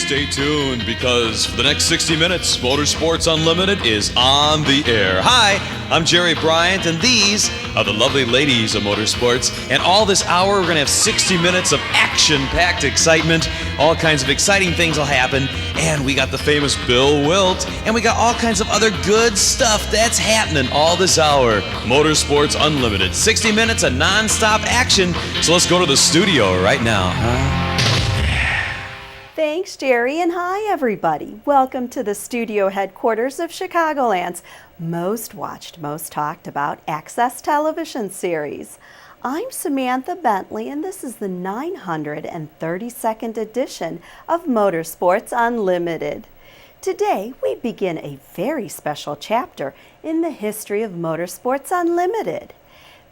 stay tuned because for the next 60 minutes, Motorsports Unlimited is on the air. Hi, I'm Jerry Bryant, and these are the lovely ladies of motorsports. And all this hour, we're going to have 60 minutes of action-packed excitement. All kinds of exciting things will happen. And we got the famous Bill Wildt, and we got all kinds of other good stuff that's happening all this hour. Motorsports Unlimited, 60 minutes of non-stop action. So let's go to the studio right now, huh? Thanks, Jerry, and hi, everybody. Welcome to the studio headquarters of Chicagoland's most watched, most talked about Access television series. I'm Samantha Bentley, and this is the 932nd edition of Motorsports Unlimited. Today, we begin a very special chapter in the history of Motorsports Unlimited.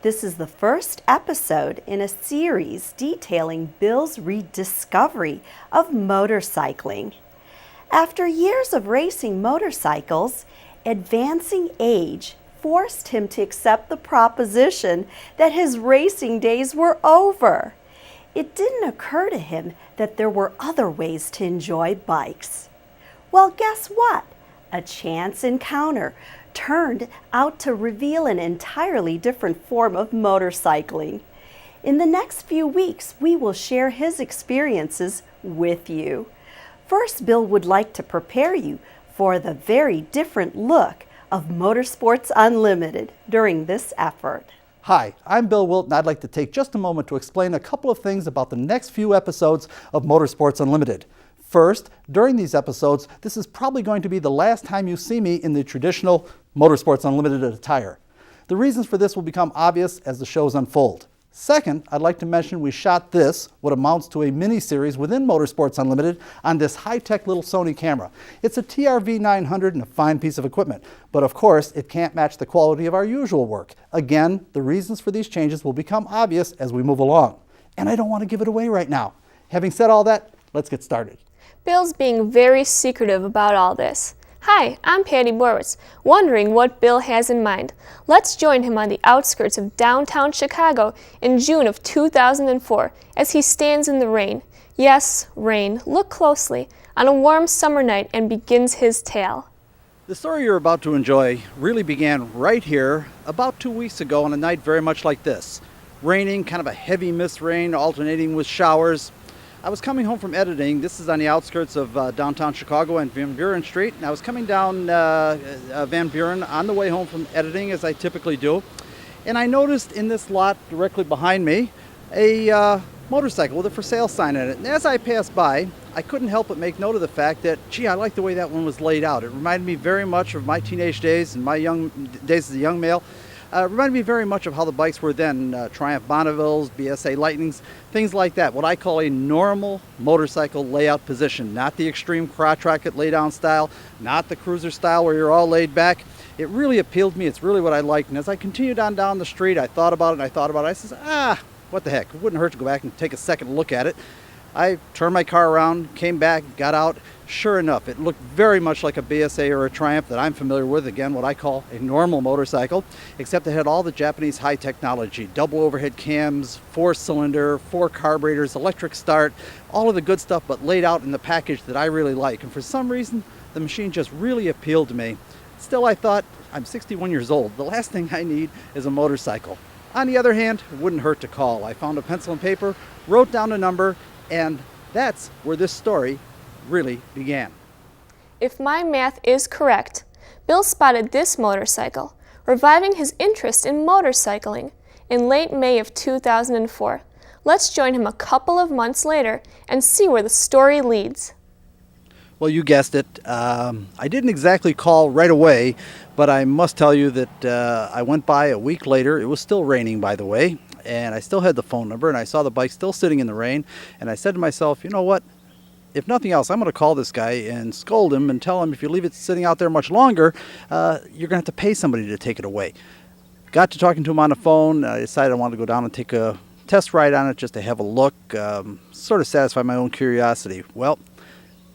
This is the first episode in a series detailing Bill's rediscovery of motorcycling. After years of racing motorcycles, advancing age forced him to accept the proposition that his racing days were over. It didn't occur to him that there were other ways to enjoy bikes. Well, guess what? A chance encounter turned out to reveal an entirely different form of motorcycling. In the next few weeks, we will share his experiences with you. First, Bill would like to prepare you for the very different look of Motorsports Unlimited during this effort. Hi, I'm Bill Wildt, and I'd like to take just a moment to explain a couple of things about the next few episodes of Motorsports Unlimited. First, during these episodes, this is probably going to be the last time you see me in the traditional Motorsports Unlimited attire. The reasons for this will become obvious as the shows unfold. Second, I'd like to mention we shot this, what amounts to a mini-series within Motorsports Unlimited, on this high-tech little Sony camera. It's a TRV 900 and a fine piece of equipment, but of course it can't match the quality of our usual work. Again, the reasons for these changes will become obvious as we move along. And I don't want to give it away right now. Having said all that, let's get started. Bill's being very secretive about all this. Hi, I'm Patty Borwitz, wondering what Bill has in mind. Let's join him on the outskirts of downtown Chicago in June of 2004 as he stands in the rain. Yes, rain. Look closely. On a warm summer night and begins his tale. The story you're about to enjoy really began right here about 2 weeks ago on a night very much like this. Raining, kind of a heavy mist rain alternating with showers. I was coming home from editing. This is on the outskirts of downtown Chicago and Van Buren Street. And I was coming down Van Buren on the way home from editing, as I typically do. And I noticed in this lot directly behind me a motorcycle with a for sale sign in it. And as I passed by, I couldn't help but make note of the fact that, gee, I like the way that one was laid out. It reminded me very much of my teenage days and my young days as a young male. Reminded me very much of how the bikes were then, Triumph Bonnevilles, BSA Lightnings, things like that. What I call a normal motorcycle layout position, not the extreme crotch rocket lay-down style, not the cruiser style where you're all laid back. It really appealed to me. It's really what I liked. And as I continued on down the street, I thought about it and I thought about it. I said, what the heck? It wouldn't hurt to go back and take a second look at it. I turned my car around, came back, got out. Sure enough, it looked very much like a BSA or a Triumph that I'm familiar with, again, what I call a normal motorcycle, except it had all the Japanese high technology, double overhead cams, 4-cylinder, 4 carburetors, electric start, all of the good stuff, but laid out in the package that I really like. And for some reason, the machine just really appealed to me. Still, I thought, I'm 61 years old. The last thing I need is a motorcycle. On the other hand, it wouldn't hurt to call. I found a pencil and paper, wrote down a number, and that's where this story really began. If my math is correct, Bill spotted this motorcycle, reviving his interest in motorcycling in late May of 2004. Let's join him a couple of months later and see where the story leads. Well, you guessed it. I didn't exactly call right away, but I must tell you that I went by a week later. It was still raining, by the way, and I still had the phone number, and I saw the bike still sitting in the rain, and I said to myself, you know what? If nothing else, I'm going to call this guy and scold him and tell him if you leave it sitting out there much longer, you're going to have to pay somebody to take it away. Got to talking to him on the phone. I decided I wanted to go down and take a test ride on it just to have a look, sort of satisfy my own curiosity. Well,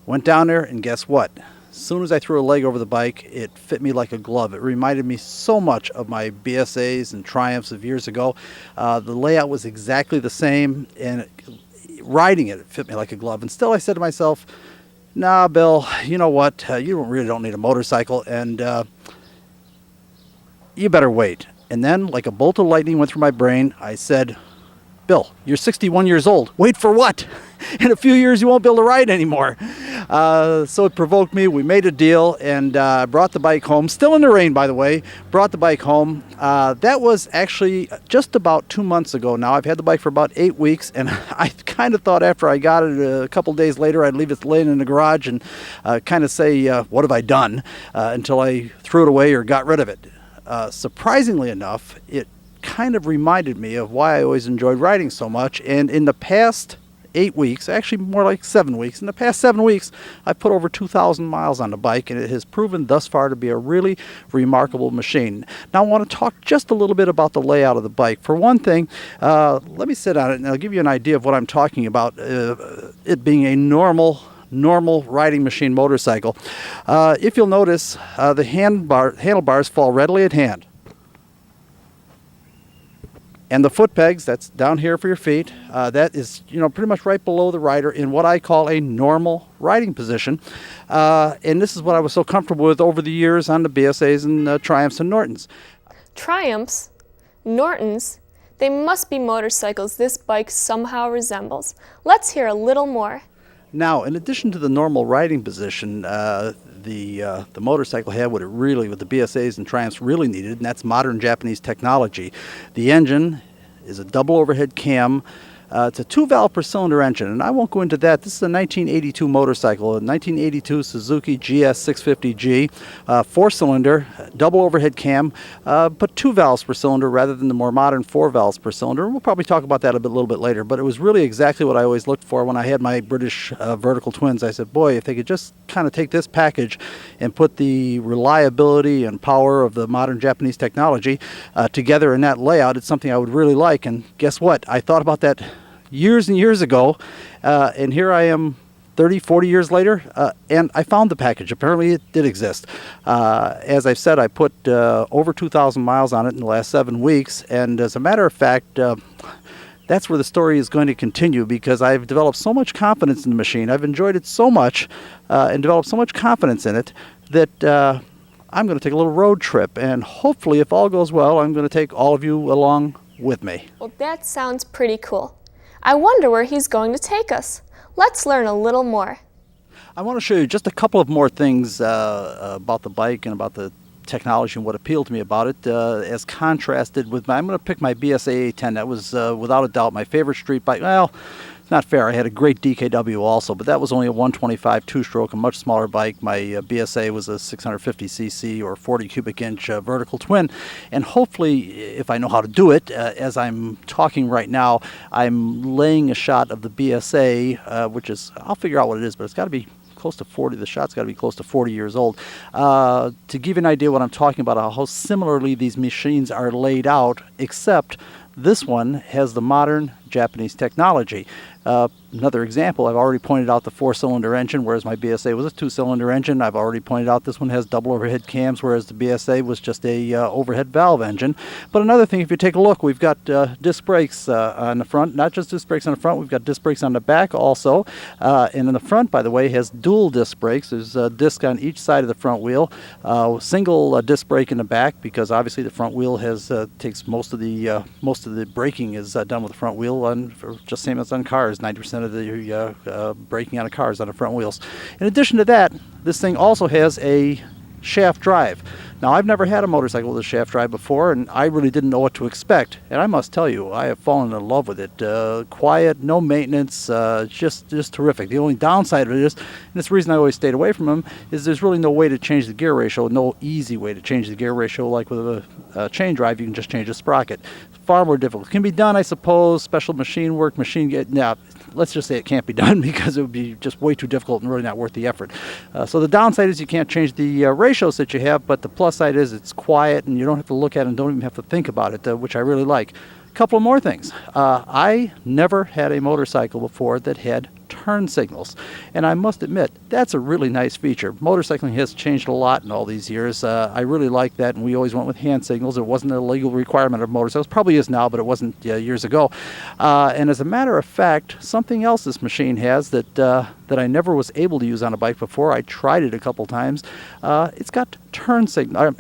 went down there, and guess what? As soon as I threw a leg over the bike, it fit me like a glove. It reminded me so much of my BSAs and Triumphs of years ago. The layout was exactly the same, and riding it fit me like a glove. And still I said to myself, Nah, Bill, you know what? You really don't need a motorcycle, and you better wait. And then, like a bolt of lightning went through my brain, I said, Bill, you're 61 years old. Wait for what? In a few years, you won't be able to ride anymore. So it provoked me. We made a deal and brought the bike home. Still in the rain, by the way. Brought the bike home. That was actually just about 2 months ago now. I've had the bike for about 8 weeks, and I kind of thought after I got it a couple days later, I'd leave it laying in the garage and kind of say, what have I done? Until I threw it away or got rid of it. Surprisingly enough, it kind of reminded me of why I always enjoyed riding so much. And in the past 8 weeks, actually more like 7 weeks, in the past 7 weeks, I've put over 2,000 miles on the bike, and it has proven thus far to be a really remarkable machine. Now I want to talk just a little bit about the layout of the bike. For one thing, let me sit on it and I'll give you an idea of what I'm talking about, it being a normal riding machine motorcycle. If you'll notice, the handlebars fall readily at hand. And the foot pegs, that's down here for your feet, that is, pretty much right below the rider in what I call a normal riding position. And this is what I was so comfortable with over the years on the BSAs and Triumphs and Nortons. Triumphs? Nortons? They must be motorcycles this bike somehow resembles. Let's hear a little more. Now, in addition to the normal riding position, the motorcycle had what the BSAs and Triumphs really needed, and that's modern Japanese technology. The engine is a double overhead cam. It's a 2-valve per cylinder engine, and I won't go into that. This is a 1982 motorcycle, a 1982 Suzuki GS650G, 4-cylinder, double overhead cam, but 2 valves per cylinder rather than the more modern 4 valves per cylinder. We'll probably talk about that a little bit later, but it was really exactly what I always looked for when I had my British vertical twins. I said, boy, if they could just kind of take this package and put the reliability and power of the modern Japanese technology together in that layout, it's something I would really like. And guess what? I thought about that years and years ago, and here I am 30, 40 years later, and I found the package. Apparently it did exist. As I've said, I put over 2,000 miles on it in the last 7 weeks, and as a matter of fact, that's where the story is going to continue, because I've developed so much confidence in the machine. I've enjoyed it so much and developed so much confidence in it that I'm going to take a little road trip, and hopefully, if all goes well, I'm going to take all of you along with me. Well, that sounds pretty cool. I wonder where he's going to take us. Let's learn a little more. I want to show you just a couple of more things about the bike and about the technology and what appealed to me about it, as contrasted with I'm going to pick my BSA A10. That was without a doubt my favorite street bike. Well, it's not fair. I had a great DKW also, but that was only a 125 two-stroke, a much smaller bike. My BSA was a 650cc or 40 cubic inch vertical twin. And hopefully, if I know how to do it, as I'm talking right now, I'm laying a shot of the BSA, which is, I'll figure out what it is, but it's got to be close to 40. The shot's got to be close to 40 years old. To give you an idea what I'm talking about, how similarly these machines are laid out, except this one has the modern Japanese technology. Another example, I've already pointed out the 4-cylinder engine, whereas my BSA was a 2-cylinder engine. I've already pointed out this one has double overhead cams, whereas the BSA was just a overhead valve engine. But another thing, if you take a look, we've got disc brakes on the front. Not just disc brakes on the front, we've got disc brakes on the back also. And in the front, by the way, has dual disc brakes. There's a disc on each side of the front wheel. Single disc brake in the back, because obviously the front wheel takes most of the braking is done with the front wheel, just same as on cars. 90% of the braking on a car is on the front wheels. In addition to that, this thing also has a shaft drive. Now, I've never had a motorcycle with a shaft drive before, and I really didn't know what to expect. And I must tell you, I have fallen in love with it. Quiet, no maintenance, just terrific. The only downside of it is, and it's the reason I always stayed away from them, is there's really no way to change the gear ratio, no easy way to change the gear ratio. Like with a chain drive, you can just change the sprocket. Far more difficult. It can be done, I suppose, special machine work, let's just say it can't be done because it would be just way too difficult and really not worth the effort. So the downside is you can't change the ratios that you have, but the plus side is it's quiet and you don't have to look at it and don't even have to think about it, which I really like. A couple more things. I never had a motorcycle before that had turn signals, and I must admit that's a really nice feature. Motorcycling has changed a lot in all these years. I really like that, and we always went with hand signals. It wasn't a legal requirement of motorcycles. Probably is now, but it wasn't years ago. And as a matter of fact, something else this machine has that I never was able to use on a bike before. I tried it a couple times. It's got turn signal.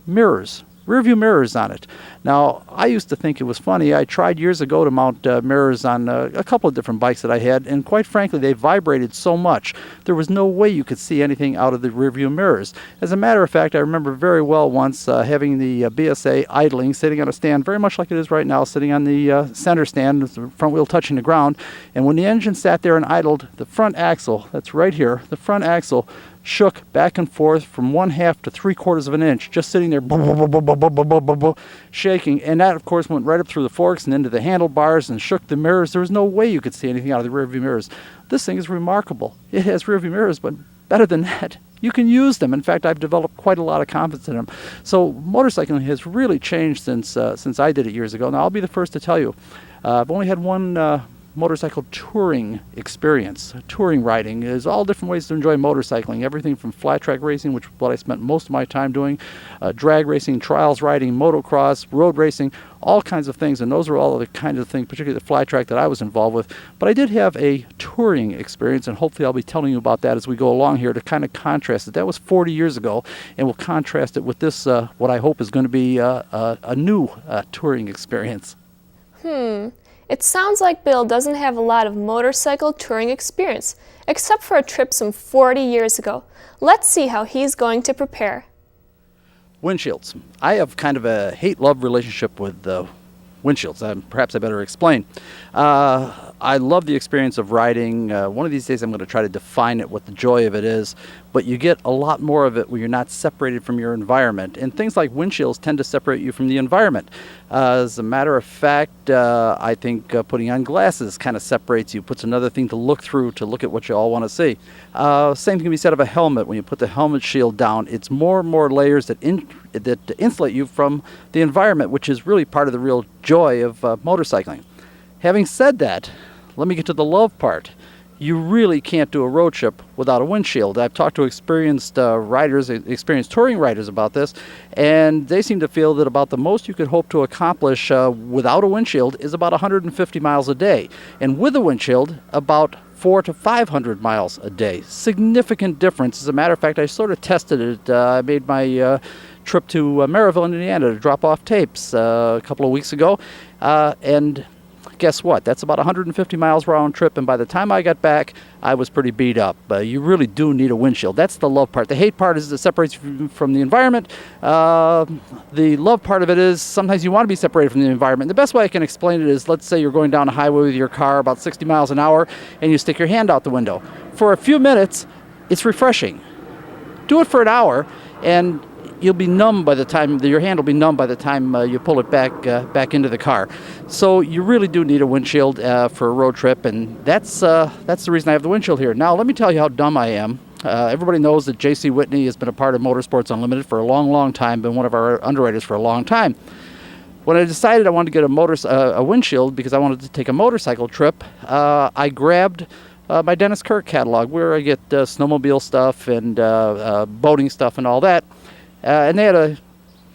Mirrors. Rear view mirrors on it. Now, I used to think it was funny. I tried years ago to mount mirrors on a couple of different bikes that I had, and quite frankly, they vibrated so much, there was no way you could see anything out of the rear view mirrors. As a matter of fact, I remember very well once having the BSA idling, sitting on a stand, very much like it is right now, sitting on the center stand with the front wheel touching the ground, and when the engine sat there and idled, the front axle, that's right here, the front axle shook back and forth from 1/2 to 3/4 of an inch, just sitting there shaking, and that of course went right up through the forks and into the handlebars and shook the mirrors. There was no way you could see anything out of the rear view mirrors. This thing is remarkable. It has rear view mirrors, but better than that, you can use them. In fact, I've developed quite a lot of confidence in them. So motorcycling has really changed since I did it years ago. Now I'll be the first to tell you, I've only had one motorcycle touring experience. Touring riding is all different ways to enjoy motorcycling. Everything from flat track racing, which is what I spent most of my time doing, drag racing, trials riding, motocross, road racing, all kinds of things. And those are all the kinds of things, particularly the flat track, that I was involved with. But I did have a touring experience, and hopefully I'll be telling you about that as we go along here to kind of contrast it. That was 40 years ago, and we'll contrast it with this, what I hope is going to be a new touring experience. It sounds like Bill doesn't have a lot of motorcycle touring experience, except for a trip some 40 years ago. Let's see how he's going to prepare. Windshields. I have kind of a hate-love relationship with windshields. Perhaps I better explain. I love the experience of riding. One of these days I'm going to try to define it, what the joy of it is, but you get a lot more of it when you're not separated from your environment. And things like windshields tend to separate you from the environment. As a matter of fact, I think putting on glasses kind of separates you, puts another thing to look through, to look at what you all want to see. Same can be said of a helmet. When you put the helmet shield down, it's more and more layers that insulate you from the environment, which is really part of the real joy of motorcycling. Having said that, let me get to the love part. You really can't do a road trip without a windshield. I've talked to experienced riders, experienced touring riders about this, and they seem to feel that about the most you could hope to accomplish without a windshield is about 150 miles a day, and with a windshield, about 400 to 500 miles a day. Significant difference. As a matter of fact, I sort of tested it. I made my trip to Maryville, Indiana to drop off tapes a couple of weeks ago, and guess what? That's about 150 miles round trip, and by the time I got back, I was pretty beat up. You really do need a windshield. That's the love part. The hate part is it separates you from the environment. The love part of it is sometimes you want to be separated from the environment. The best way I can explain it is, let's say you're going down a highway with your car about 60 miles an hour, and you stick your hand out the window. For a few minutes, it's refreshing. Do it for an hour, and you'll be numb by the time, your hand will be numb by the time you pull it back into the car. So you really do need a windshield for a road trip, and that's the reason I have the windshield here. Now let me tell you how dumb I am. Everybody knows that J.C. Whitney has been a part of Motorsports Unlimited for a long, long time, been one of our underwriters for a long time. When I decided I wanted to get a windshield because I wanted to take a motorcycle trip, I grabbed my Dennis Kirk catalog, where I get snowmobile stuff and boating stuff and all that. And they had a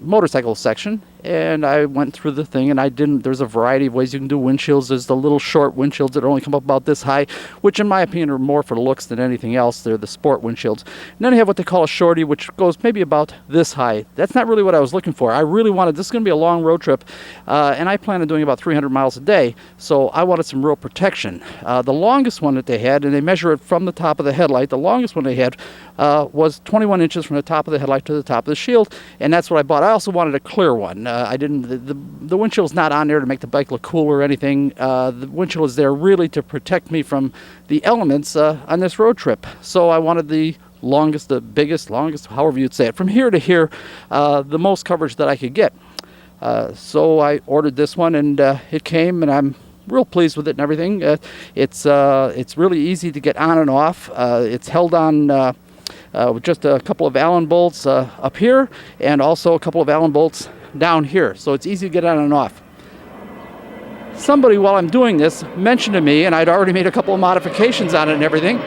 motorcycle section, and I went through the thing, and there's a variety of ways you can do windshields. There's the little short windshields that only come up about this high, which in my opinion are more for looks than anything else. They're the sport windshields. And then you have what they call a shorty, which goes maybe about this high. That's not really what I was looking for. I really wanted, this is going to be a long road trip, and I plan on doing about 300 miles a day, so I wanted some real protection. The longest one that they had, and they measure it from the top of the headlight, the longest one they had was 21 inches from the top of the headlight to the top of the shield, and that's what I bought. I also wanted a clear one. The windshield's not on there to make the bike look cool or anything. The windshield is there really to protect me from the elements on this road trip. So I wanted the longest, the biggest, longest, however you'd say it, from here to here, the most coverage that I could get. So I ordered this one, and it came, and I'm real pleased with it and everything. It's really easy to get on and off. It's held on with just a couple of Allen bolts up here, and also a couple of Allen bolts down here, so it's easy to get on and off. somebody, while I'm doing this, mentioned to me, and I'd already made a couple of modifications on it and everything,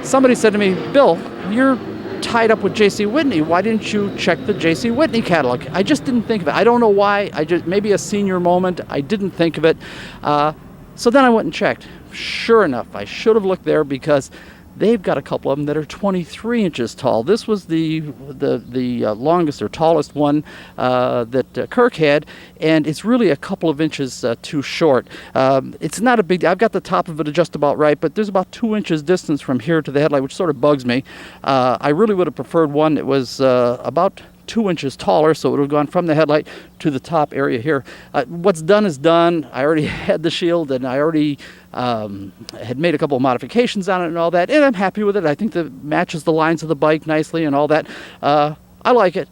somebody said to me, Bill, you're tied up with J.C. Whitney. Why didn't you check the J.C. Whitney catalog? I just didn't think of it. I don't know why. Maybe a senior moment. I didn't think of it. So then I went and checked. Sure enough, I should have looked there because they've got a couple of them that are 23 inches tall. This was the longest or tallest one that Kirk had, and it's really a couple of inches too short. It's not a big, I've got the top of it just about right, but there's about 2 inches distance from here to the headlight, which sort of bugs me. I really would have preferred one that was about 2 inches taller, so it would have gone from the headlight to the top area here. What's done is done. I already had the shield, and I already had made a couple of modifications on it and all that, and I'm happy with it. I think that matches the lines of the bike nicely and all that. I like it,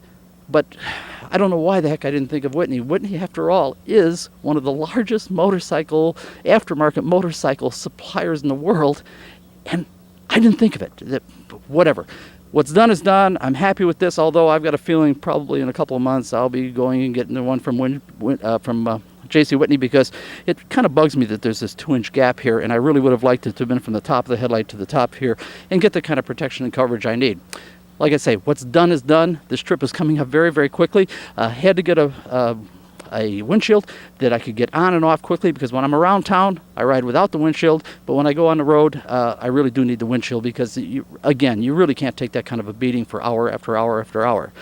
but I don't know why the heck I didn't think of Whitney. Whitney, after all, is one of the largest aftermarket motorcycle suppliers in the world, and I didn't think of it. Whatever. What's done is done. I'm happy with this, although I've got a feeling probably in a couple of months I'll be going and getting the one from J.C. Whitney, because it kind of bugs me that there's this 2-inch gap here, and I really would have liked it to have been from the top of the headlight to the top here and get the kind of protection and coverage I need. Like I say, what's done is done. This trip is coming up very, very quickly. Had to get a windshield that I could get on and off quickly, because when I'm around town, I ride without the windshield, but when I go on the road, I really do need the windshield, because, you really can't take that kind of a beating for hour after hour after hour.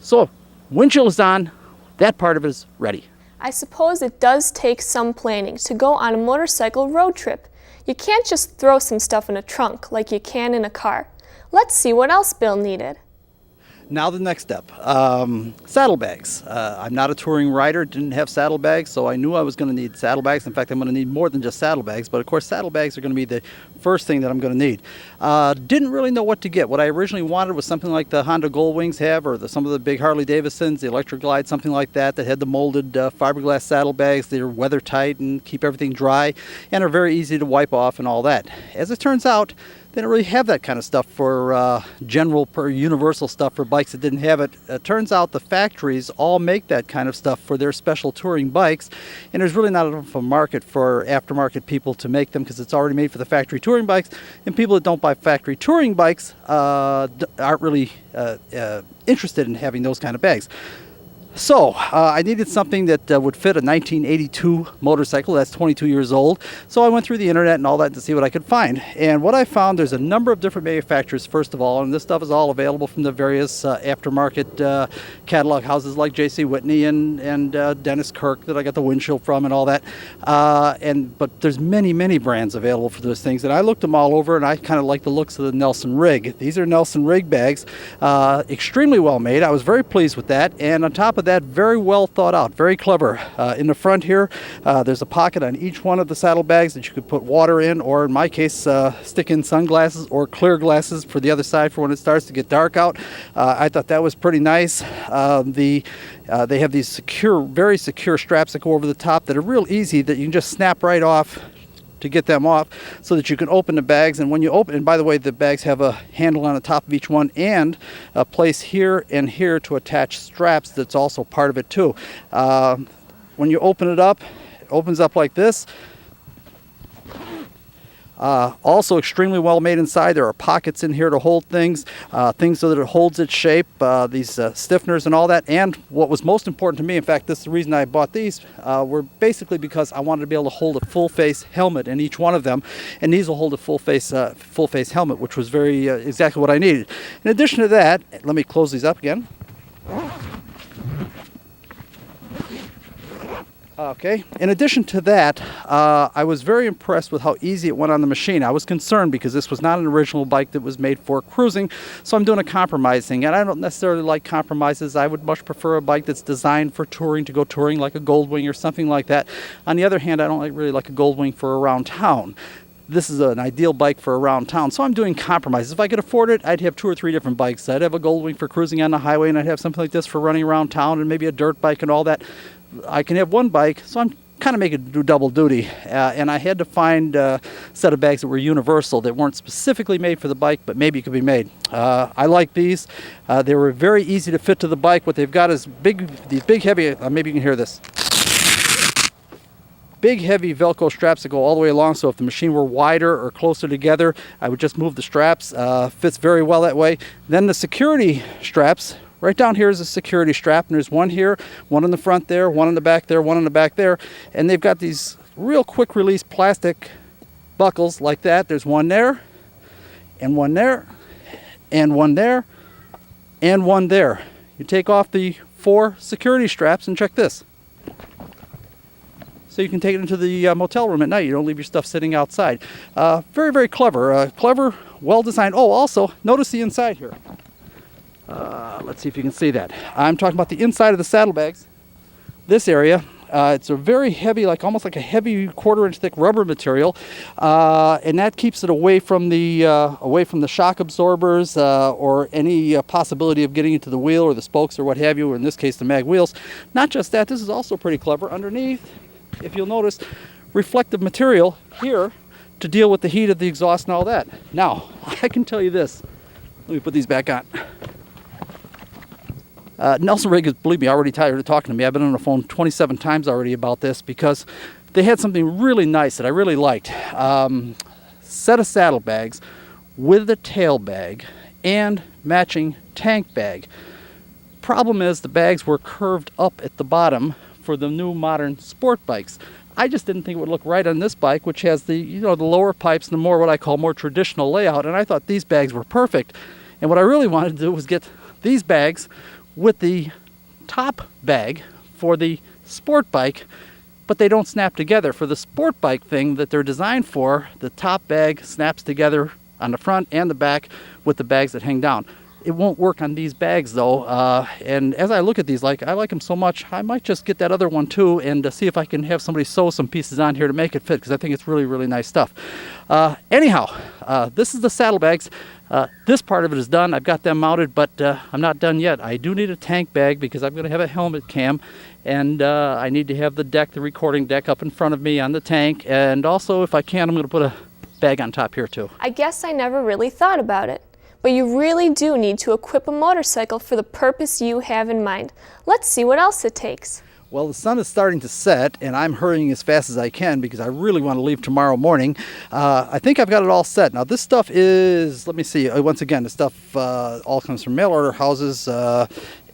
So, windshield is on. That part of it is ready. I suppose it does take some planning to go on a motorcycle road trip. You can't just throw some stuff in a trunk like you can in a car. Let's see what else Bill needed. Now the next step, saddlebags. I'm not a touring rider, didn't have saddlebags, so I knew I was going to need saddlebags. In fact, I'm going to need more than just saddlebags, but of course saddlebags are going to be the first thing that I'm going to need. Didn't really know what to get. What I originally wanted was something like the Honda Goldwings have, or some of the big Harley Davidsons, the Electric Glide, something like that had the molded fiberglass saddlebags. They're weather tight and keep everything dry, and are very easy to wipe off and all that. As it turns out, they don't really have that kind of stuff for universal stuff for bikes that didn't have it. It turns out the factories all make that kind of stuff for their special touring bikes, and there's really not enough of a market for aftermarket people to make them, because it's already made for the factory touring bikes, and people that don't buy factory touring bikes aren't really interested in having those kind of bags. So I needed something that would fit a 1982 motorcycle that's 22 years old. So I went through the internet and all that to see what I could find. And what I found, there's a number of different manufacturers, first of all, and this stuff is all available from the various aftermarket catalog houses like J.C. Whitney and Dennis Kirk that I got the windshield from and all that. But there's many, many brands available for those things. And I looked them all over, and I kind of like the looks of the Nelson Rig. These are Nelson Rig bags, extremely well made. I was very pleased with that. And on top of that, very well thought out, very clever. In the front here, there's a pocket on each one of the saddlebags that you could put water in, or in my case, stick in sunglasses or clear glasses for the other side for when it starts to get dark out. I thought that was pretty nice. They have these secure, very secure straps that go over the top that are real easy, that you can just snap right off to get them off, so that you can open the bags. And when you open, and by the way, the bags have a handle on the top of each one and a place here and here to attach straps that's also part of it too. When you open it opens up like this. Also extremely well made inside. There are pockets in here to hold things so that it holds its shape, these stiffeners and all that. And what was most important to me, in fact, this is the reason I bought these, were basically because I wanted to be able to hold a full face helmet in each one of them, and these will hold a full face helmet, which was very exactly what I needed. In addition to that, let me close these up again. Okay. In addition to that, I was very impressed with how easy it went on the machine. I was concerned because this was not an original bike that was made for cruising, so I'm doing a compromising, and I don't necessarily like compromises. I would much prefer a bike that's designed for touring, to go touring, like a Goldwing or something like that. On the other hand, I don't really like a Goldwing for around town. This is an ideal bike for around town, so I'm doing compromises. If I could afford it, I'd have 2 or 3 different bikes. I'd have a Goldwing for cruising on the highway, and I'd have something like this for running around town, and maybe a dirt bike and all that. I can have one bike, so I'm kind of making do double duty. And I had to find a set of bags that were universal, that weren't specifically made for the bike, but maybe could be made. I like these. They were very easy to fit to the bike. What they've got is these big, heavy, maybe you can hear this. big heavy Velcro straps that go all the way along, so if the machine were wider or closer together, I would just move the straps. Fits very well that way. Then the security straps, right down here is a security strap, and there's one here, one in the front there, one in the back there, one in the back there, and they've got these real quick release plastic buckles like that. There's one there, and one there, and one there, and one there. You take off the 4 security straps and check this. So you can take it into the motel room at night. You don't leave your stuff sitting outside. Very, very clever. Clever, well designed. Oh, also, notice the inside here. Let's see if you can see that. I'm talking about the inside of the saddlebags. This area, it's a very heavy, almost like a heavy 1/4 inch thick rubber material, and that keeps it away from the shock absorbers or any possibility of getting into the wheel or the spokes or what have you, or in this case the mag wheels. Not just that, this is also pretty clever. Underneath, if you'll notice, reflective material here to deal with the heat of the exhaust and all that. Now, I can tell you this. Let me put these back on. Nelson Rig is, believe me, already tired of talking to me. I've been on the phone 27 times already about this because they had something really nice that I really liked. Set of saddlebags with a tail bag and matching tank bag. Problem is the bags were curved up at the bottom for the new modern sport bikes. I just didn't think it would look right on this bike, which has the the lower pipes and the more what I call more traditional layout, and I thought these bags were perfect. And what I really wanted to do was get these bags with the top bag for the sport bike, but they don't snap together. For the sport bike thing that they're designed for, the top bag snaps together on the front and the back with the bags that hang down. It won't work on these bags though, and as I look at these, I like them so much, I might just get that other one too and see if I can have somebody sew some pieces on here to make it fit, because I think it's really, really nice stuff. Anyhow, this is the saddlebags. This part of it is done. I've got them mounted, but I'm not done yet. I do need a tank bag because I'm going to have a helmet cam, and I need to have the recording deck up in front of me on the tank, and also, if I can, I'm going to put a bag on top here too. I guess I never really thought about it. But you really do need to equip a motorcycle for the purpose you have in mind. Let's see what else it takes. Well, the sun is starting to set, and I'm hurrying as fast as I can because I really want to leave tomorrow morning. I think I've got it all set. Now, this stuff is, let me see, once again, the stuff all comes from mail order houses,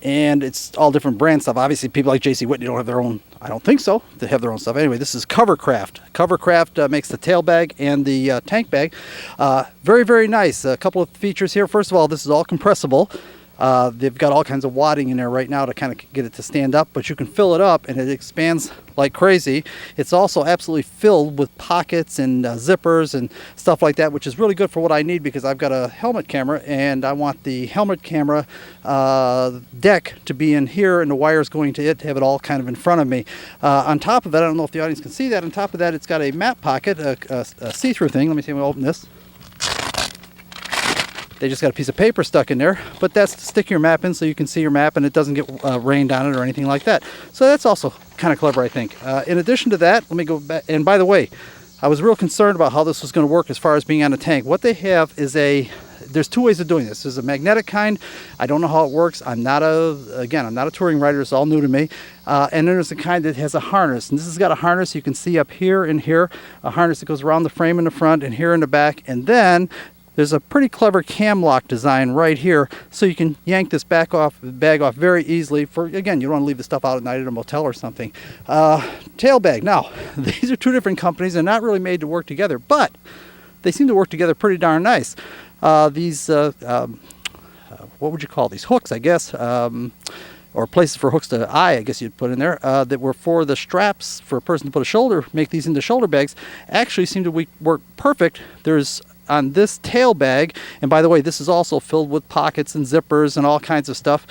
and it's all different brand stuff. Obviously, people like J.C. Whitney don't have their own, I don't think so, they have their own stuff. Anyway, this is Covercraft. Covercraft makes the tail bag and the tank bag. Very, very nice. A couple of features here. First of all, this is all compressible. They've got all kinds of wadding in there right now to kind of get it to stand up, but you can fill it up and it expands like crazy. It's also absolutely filled with pockets and zippers and stuff like that, which is really good for what I need because I've got a helmet camera and I want the helmet camera deck to be in here and the wires going to it to have it all kind of in front of me. On top of that, I don't know if the audience can see that, on top of that it's got a map pocket, a see-through thing. Let me see if we open this. They just got a piece of paper stuck in there, but that's to stick your map in so you can see your map and it doesn't get rained on it or anything like that. So that's also kind of clever, I think. In addition to that, let me go back. And by the way, I was real concerned about how this was going to work as far as being on a tank. What they have is there's two ways of doing this. There's a magnetic kind. I don't know how it works. I'm not a touring rider. It's all new to me. And then there's a kind that has a harness. And this has got a harness you can see up here and here. A harness that goes around the frame in the front and here in the back. And then there's a pretty clever cam lock design right here, so you can yank this bag off very easily. For again, you don't want to leave the stuff out at night at a motel or something. Tail bag. Now, these are two different companies. They're not really made to work together, but they seem to work together pretty darn nice. These, what would you call these? Hooks, I guess. Or places for hooks to eye, I guess you'd put in there, that were for the straps for a person to put make these into shoulder bags, actually seem to work perfect. There's on this tail bag, and by the way, this is also filled with pockets and zippers and all kinds of stuff,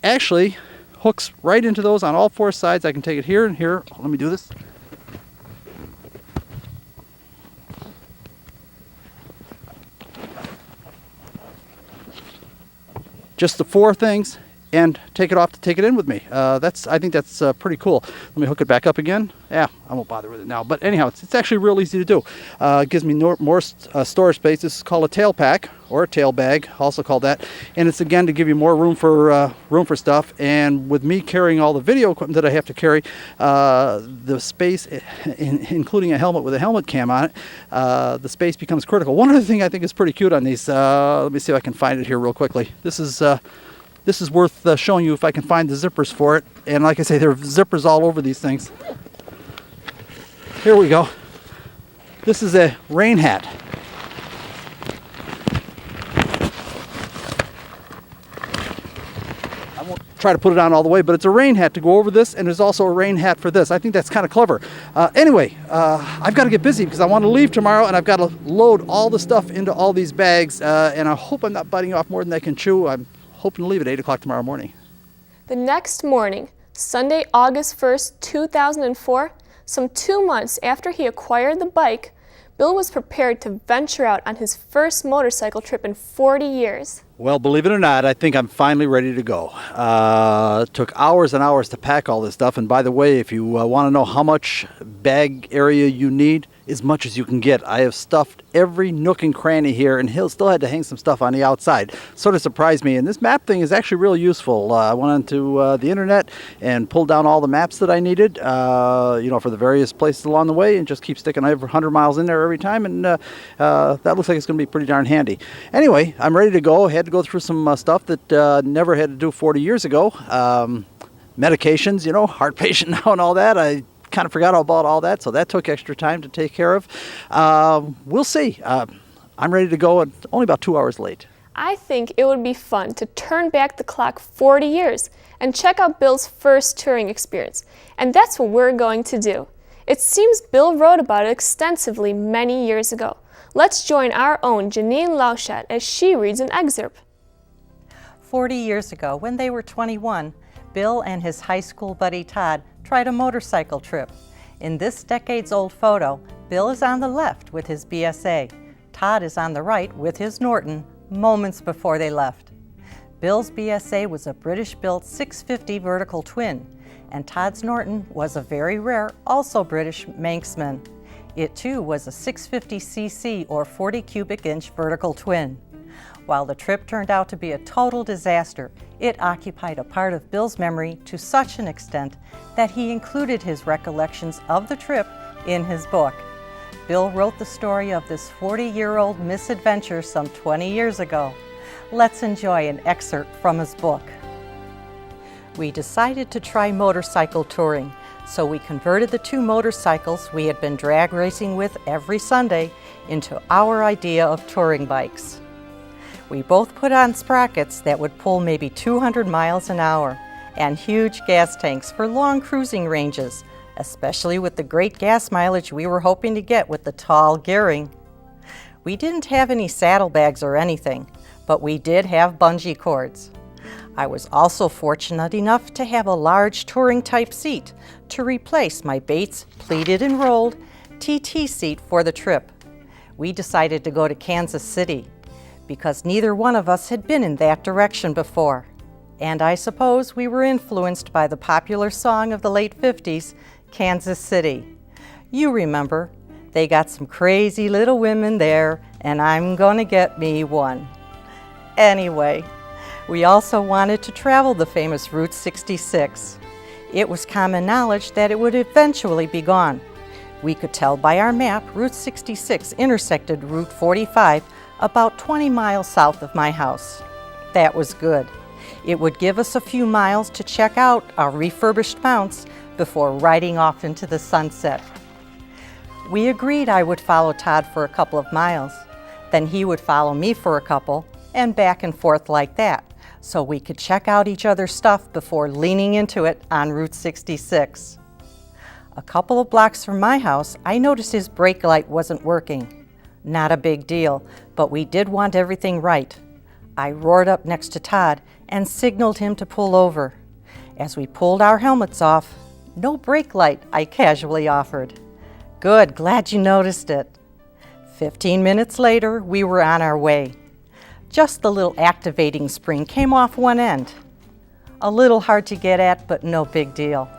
actually hooks right into those on all four sides. I can take it here and here. Let me do this. Just the four things, and take it off to take it in with me. I think that's pretty cool. Let me hook it back up again. Yeah, I won't bother with it now. But anyhow, it's actually real easy to do. It gives me more storage space. This is called a tail pack, or a tail bag, also called that. And it's again to give you more room for stuff. And with me carrying all the video equipment that I have to carry, the space, including a helmet with a helmet cam on it, the space becomes critical. One other thing I think is pretty cute on these. Let me see if I can find it here real quickly. This is worth showing you if I can find the zippers for it. And like I say, there are zippers all over these things. Here we go. This is a rain hat. I won't try to put it on all the way, but it's a rain hat to go over this, and there's also a rain hat for this. I think that's kind of clever. Anyway, I've got to get busy because I want to leave tomorrow, and I've got to load all the stuff into all these bags, and I hope I'm not biting off more than I can chew. I'm hoping to leave at 8 o'clock tomorrow morning. The next morning, Sunday, August 1st, 2004, some 2 months after he acquired the bike, Bill was prepared to venture out on his first motorcycle trip in 40 years. Well, believe it or not, I think I'm finally ready to go. It took hours and hours to pack all this stuff. And by the way, if you want to know how much bag area you need, as much as you can get. I have stuffed every nook and cranny here, and he'll still had to hang some stuff on the outside. Sort of surprised me. And this map thing is actually really useful. I went onto the internet and pulled down all the maps that I needed, for the various places along the way, and just keep sticking over 100 miles in there every time. And that looks like it's going to be pretty darn handy. Anyway, I'm ready to go. Had to go through some stuff that never had to do 40 years ago. Medications, heart patient now and all that. I kind of forgot about all that, so that took extra time to take care of. We'll see. I'm ready to go, and only about 2 hours late. I think it would be fun to turn back the clock 40 years and check out Bill's first touring experience, and that's what we're going to do. It seems Bill wrote about it extensively many years ago. Let's join our own Janine Lauschat as she reads an excerpt. 40 years ago, when they were 21, Bill and his high school buddy Todd tried a motorcycle trip. In this decades-old photo, Bill is on the left with his BSA. Todd is on the right with his Norton, moments before they left. Bill's BSA was a British-built 650 vertical twin, and Todd's Norton was a very rare, also British Manxman. It too was a 650cc or 40 cubic inch vertical twin. While the trip turned out to be a total disaster, it occupied a part of Bill's memory to such an extent that he included his recollections of the trip in his book. Bill wrote the story of this 40-year-old misadventure some 20 years ago. Let's enjoy an excerpt from his book. We decided to try motorcycle touring, so we converted the 2 motorcycles we had been drag racing with every Sunday into our idea of touring bikes. We both put on sprockets that would pull maybe 200 miles an hour and huge gas tanks for long cruising ranges, especially with the great gas mileage we were hoping to get with the tall gearing. We didn't have any saddlebags or anything, but we did have bungee cords. I was also fortunate enough to have a large touring type seat to replace my Bates pleated and rolled TT seat for the trip. We decided to go to Kansas City because neither one of us had been in that direction before. And I suppose we were influenced by the popular song of the late 50s, Kansas City. You remember, they got some crazy little women there, and I'm gonna get me one. Anyway, we also wanted to travel the famous Route 66. It was common knowledge that it would eventually be gone. We could tell by our map Route 66 intersected Route 45 about 20 miles south of my house. That was good. It would give us a few miles to check out our refurbished mounts before riding off into the sunset. We agreed I would follow Todd for a couple of miles, then he would follow me for a couple, and back and forth like that, so we could check out each other's stuff before leaning into it on Route 66. A couple of blocks from my house, I noticed his brake light wasn't working. Not a big deal, but we did want everything right. I roared up next to Todd and signaled him to pull over. As we pulled our helmets off, "No brake light," I casually offered. "Good, glad you noticed it." 15 minutes later, we were on our way. Just the little activating spring came off one end. A little hard to get at, but no big deal.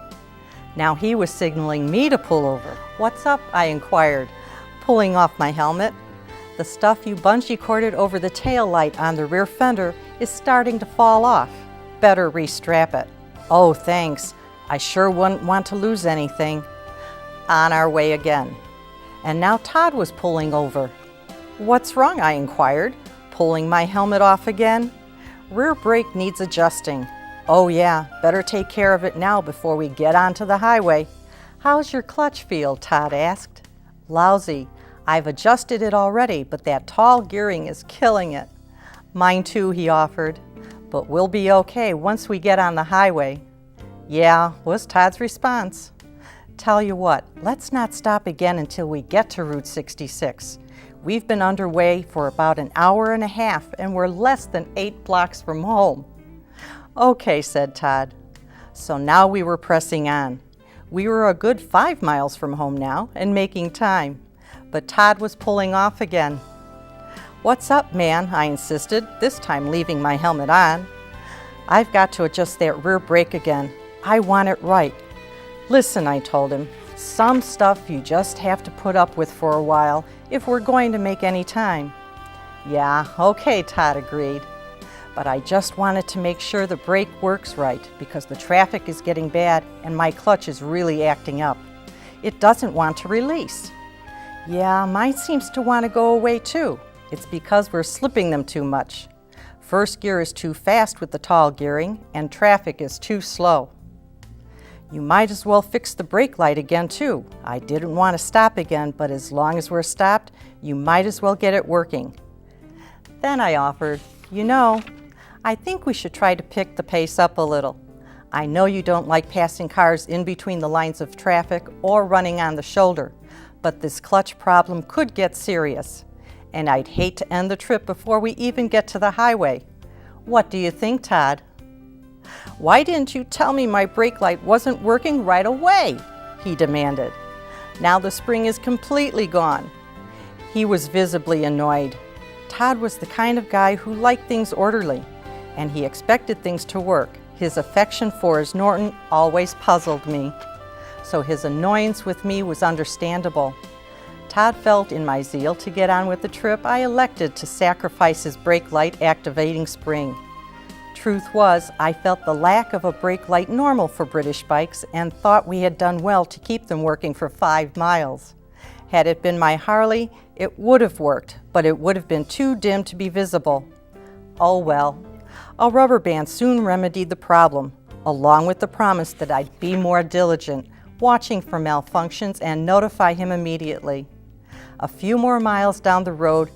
Now he was signaling me to pull over. "What's up?" I inquired, pulling off my helmet. "The stuff you bungee corded over the tail light on the rear fender is starting to fall off. Better restrap it." "Oh, thanks. I sure wouldn't want to lose anything." On our way again. And now Todd was pulling over. "What's wrong?" I inquired, pulling my helmet off again. "Rear brake needs adjusting." "Oh yeah, better take care of it now before we get onto the highway." "How's your clutch feel?" Todd asked. "Lousy. I've adjusted it already, but that tall gearing is killing it." "Mine too," he offered, "but we'll be okay once we get on the highway." "Yeah," was Todd's response. "Tell you what, let's not stop again until we get to Route 66. We've been underway for about an hour and a half, and we're less than 8 blocks from home." "Okay," said Todd. So now we were pressing on. We were a good 5 miles from home now and making time, but Todd was pulling off again. "What's up, man?" I insisted, this time leaving my helmet on. "I've got to adjust that rear brake again. I want it right." "Listen," I told him, "some stuff you just have to put up with for a while if we're going to make any time." "Yeah, okay," Todd agreed. "But I just wanted to make sure the brake works right because the traffic is getting bad and my clutch is really acting up. It doesn't want to release." "Yeah, mine seems to want to go away too. It's because we're slipping them too much. First gear is too fast with the tall gearing and traffic is too slow." "You might as well fix the brake light again too. I didn't want to stop again, but as long as we're stopped, you might as well get it working." Then I offered, "You know, I think we should try to pick the pace up a little. I know you don't like passing cars in between the lines of traffic or running on the shoulder, but this clutch problem could get serious, and I'd hate to end the trip before we even get to the highway. What do you think, Todd?" "Why didn't you tell me my brake light wasn't working right away?" he demanded. "Now the spring is completely gone." He was visibly annoyed. Todd was the kind of guy who liked things orderly, and he expected things to work. His affection for his Norton always puzzled me, so his annoyance with me was understandable. Todd felt in my zeal to get on with the trip, I elected to sacrifice his brake light activating spring. Truth was, I felt the lack of a brake light normal for British bikes and thought we had done well to keep them working for 5 miles. Had it been my Harley, it would have worked, but it would have been too dim to be visible. Oh well. A rubber band soon remedied the problem, along with the promise that I'd be more diligent, watching for malfunctions and notify him immediately. A few more miles down the road,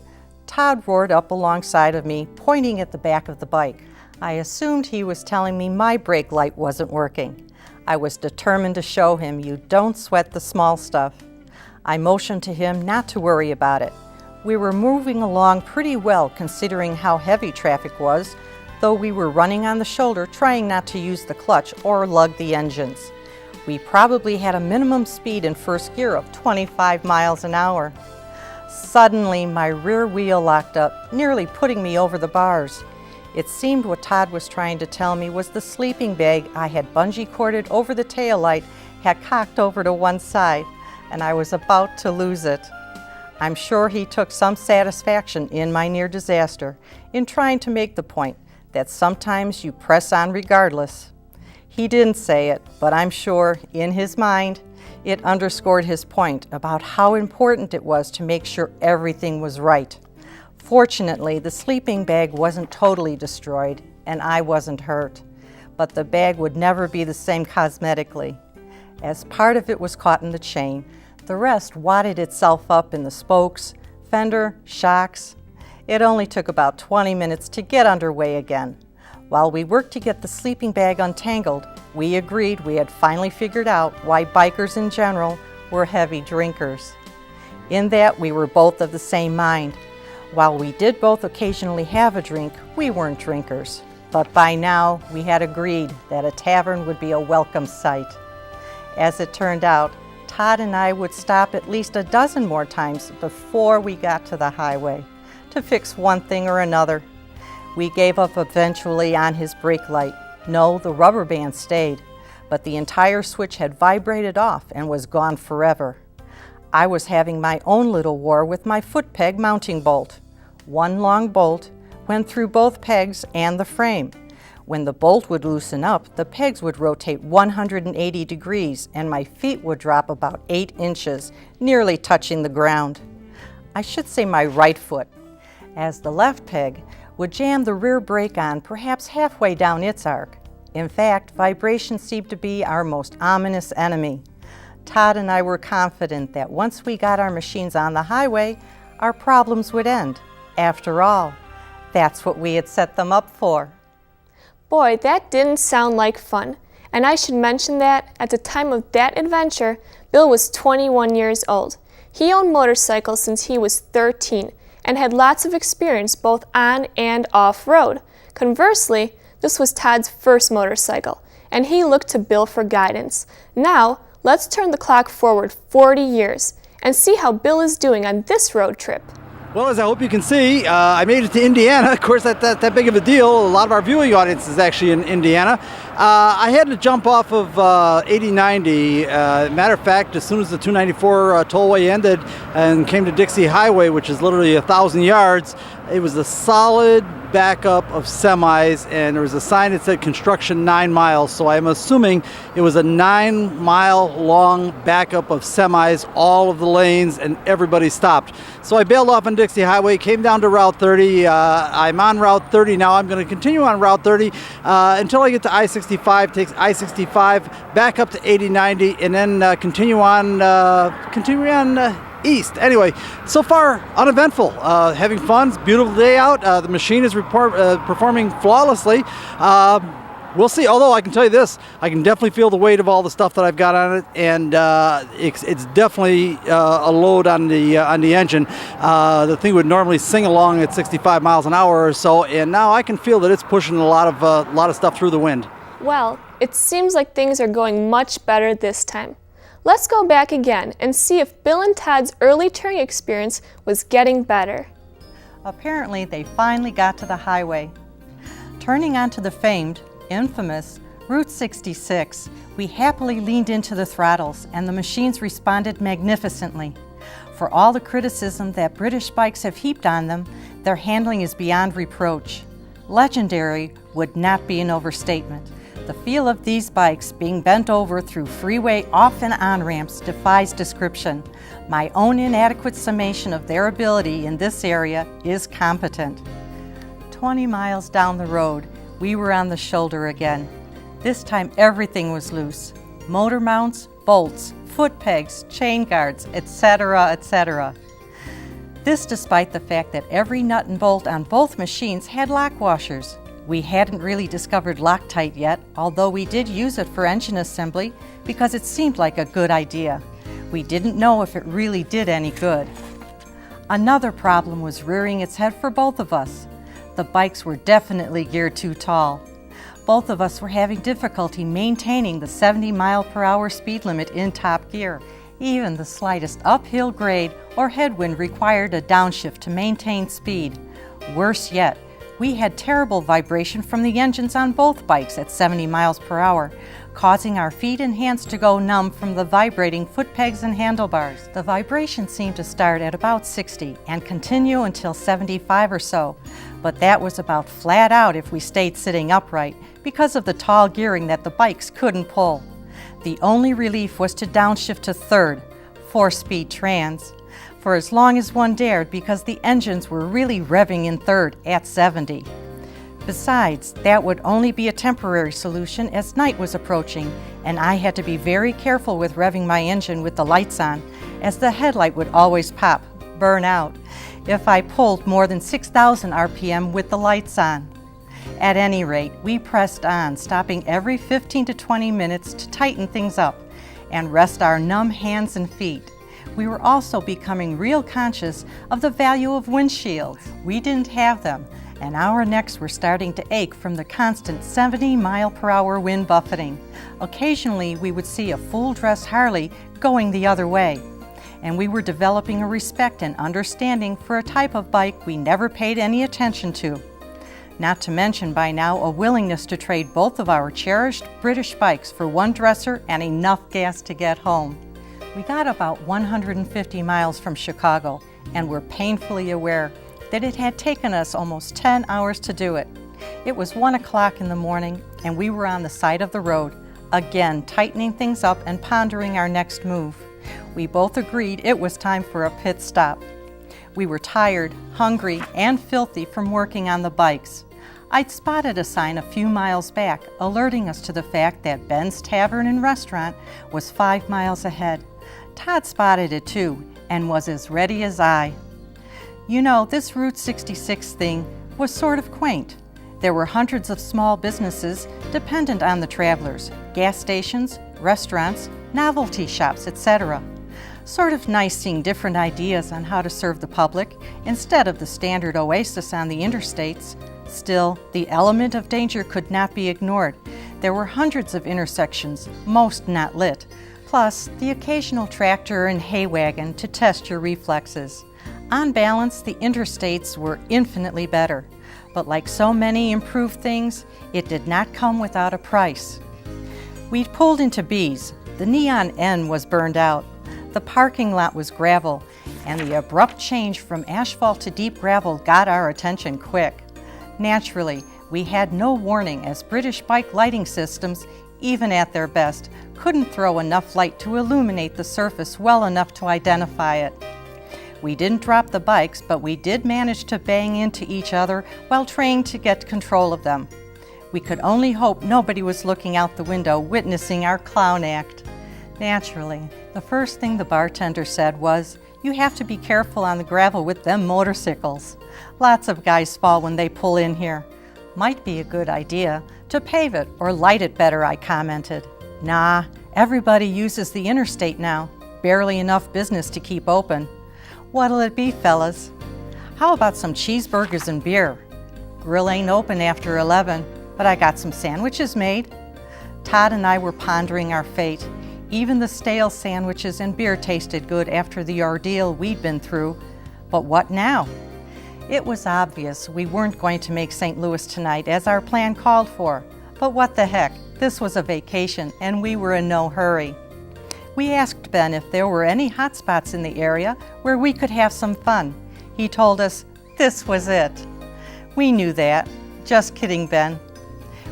Todd roared up alongside of me, pointing at the back of the bike. I assumed he was telling me my brake light wasn't working. I was determined to show him you don't sweat the small stuff. I motioned to him not to worry about it. We were moving along pretty well considering how heavy traffic was, though we were running on the shoulder trying not to use the clutch or lug the engines. We probably had a minimum speed in first gear of 25 miles an hour. Suddenly, my rear wheel locked up, nearly putting me over the bars. It seemed what Todd was trying to tell me was the sleeping bag I had bungee corded over the taillight had cocked over to one side, and I was about to lose it. I'm sure he took some satisfaction in my near disaster in trying to make the point that sometimes you press on regardless. He didn't say it, but I'm sure, in his mind, it underscored his point about how important it was to make sure everything was right. Fortunately, the sleeping bag wasn't totally destroyed, and I wasn't hurt. But the bag would never be the same cosmetically. As part of it was caught in the chain, the rest wadded itself up in the spokes, fender, shocks. It only took about 20 minutes to get underway again. While we worked to get the sleeping bag untangled, we agreed we had finally figured out why bikers in general were heavy drinkers. In that we were both of the same mind. While we did both occasionally have a drink, we weren't drinkers. But by now, we had agreed that a tavern would be a welcome sight. As it turned out, Todd and I would stop at least a dozen more times before we got to the highway to fix one thing or another. We gave up eventually on his brake light. No, the rubber band stayed, but the entire switch had vibrated off and was gone forever. I was having my own little war with my foot peg mounting bolt. One long bolt went through both pegs and the frame. When the bolt would loosen up, the pegs would rotate 180 degrees and my feet would drop about 8 inches, nearly touching the ground. I should say my right foot, as the left peg would jam the rear brake on perhaps halfway down its arc. In fact, vibration seemed to be our most ominous enemy. Todd and I were confident that once we got our machines on the highway, our problems would end. After all, that's what we had set them up for. Boy, that didn't sound like fun. And I should mention that at the time of that adventure, Bill was 21 years old. He owned motorcycles since he was 13 and had lots of experience both on and off-road. Conversely, this was Todd's first motorcycle, and he looked to Bill for guidance. Now, let's turn the clock forward 40 years and see how Bill is doing on this road trip. Well, as I hope you can see, I made it to Indiana. Of course, that big of a deal. A lot of our viewing audience is actually in Indiana. I had to jump off of 8090. Matter of fact, as soon as the 294 tollway ended and came to Dixie Highway, which is literally 1,000 yards, it was a solid backup of semis, and there was a sign that said construction 9 miles. So I'm assuming it was a 9-mile long backup of semis, all of the lanes, and everybody stopped. So I bailed off on Dixie Highway, came down to Route 30. I'm on Route 30 now. I'm going to continue on Route 30 until I get to I-65, takes I-65 back up to 8090, and then continue on east. Anyway, so far uneventful. Having fun. It's a beautiful day out. The machine is performing flawlessly. We'll see. Although I can tell you this, I can definitely feel the weight of all the stuff that I've got on it, and it's definitely a load on the engine. The thing would normally sing along at 65 miles an hour or so, and now I can feel that it's pushing a lot of stuff through the wind. Well, it seems like things are going much better this time. Let's go back again and see if Bill and Todd's early touring experience was getting better. Apparently, they finally got to the highway. Turning onto the famed, infamous Route 66, we happily leaned into the throttles and the machines responded magnificently. For all the criticism that British bikes have heaped on them, their handling is beyond reproach. Legendary would not be an overstatement. The feel of these bikes being bent over through freeway off and on ramps defies description. My own inadequate summation of their ability in this area is competent. 20 miles down the road, we were on the shoulder again. This time everything was loose. Motor mounts, bolts, foot pegs, chain guards, etc., etc. This despite the fact that every nut and bolt on both machines had lock washers. We hadn't really discovered Loctite yet, although we did use it for engine assembly because it seemed like a good idea. We didn't know if it really did any good. Another problem was rearing its head for both of us. The bikes were definitely geared too tall. Both of us were having difficulty maintaining the 70-mile-per-hour speed limit in top gear. Even the slightest uphill grade or headwind required a downshift to maintain speed. Worse yet, we had terrible vibration from the engines on both bikes at 70 miles per hour, causing our feet and hands to go numb from the vibrating foot pegs and handlebars. The vibration seemed to start at about 60 and continue until 75 or so, but that was about flat out if we stayed sitting upright because of the tall gearing that the bikes couldn't pull. The only relief was to downshift to third, 4-speed trans, for as long as one dared because the engines were really revving in third at 70. Besides, that would only be a temporary solution as night was approaching, and I had to be very careful with revving my engine with the lights on, as the headlight would always pop, burn out, if I pulled more than 6,000 RPM with the lights on. At any rate, we pressed on, stopping every 15 to 20 minutes to tighten things up and rest our numb hands and feet. We were also becoming real conscious of the value of windshields. We didn't have them, and our necks were starting to ache from the constant 70-mile-per-hour wind buffeting. Occasionally, we would see a full-dress Harley going the other way, and we were developing a respect and understanding for a type of bike we never paid any attention to. Not to mention by now a willingness to trade both of our cherished British bikes for one dresser and enough gas to get home. We got about 150 miles from Chicago and were painfully aware that it had taken us almost 10 hours to do it. It was 1 o'clock in the morning and we were on the side of the road, again tightening things up and pondering our next move. We both agreed it was time for a pit stop. We were tired, hungry, and filthy from working on the bikes. I'd spotted a sign a few miles back alerting us to the fact that Ben's Tavern and Restaurant was 5 miles ahead. Todd spotted it too and was as ready as I. You know, this Route 66 thing was sort of quaint. There were hundreds of small businesses dependent on the travelers, gas stations, restaurants, novelty shops, etc. Sort of nice seeing different ideas on how to serve the public instead of the standard oasis on the interstates. Still, the element of danger could not be ignored. There were hundreds of intersections, most not lit, plus the occasional tractor and hay wagon to test your reflexes. On balance, the interstates were infinitely better, but like so many improved things, it did not come without a price. We'd pulled into B's. The neon N was burned out. The parking lot was gravel, and the abrupt change from asphalt to deep gravel got our attention quick. Naturally, we had no warning as British bike lighting systems, even at their best, couldn't throw enough light to illuminate the surface well enough to identify it. We didn't drop the bikes, but we did manage to bang into each other while trying to get control of them. We could only hope nobody was looking out the window witnessing our clown act. Naturally, the first thing the bartender said was, "You have to be careful on the gravel with them motorcycles. Lots of guys fall when they pull in here. Might be a good idea to pave it or light it better," I commented. "Nah, everybody uses the interstate now. Barely enough business to keep open." "What'll it be, fellas?" "How about some cheeseburgers and beer?" "Grill ain't open after 11, but I got some sandwiches made." Todd and I were pondering our fate. Even the stale sandwiches and beer tasted good after the ordeal we'd been through. But what now? It was obvious we weren't going to make St. Louis tonight as our plan called for. But what the heck, this was a vacation and we were in no hurry. We asked Ben if there were any hot spots in the area where we could have some fun. He told us this was it. We knew that. Just kidding, Ben.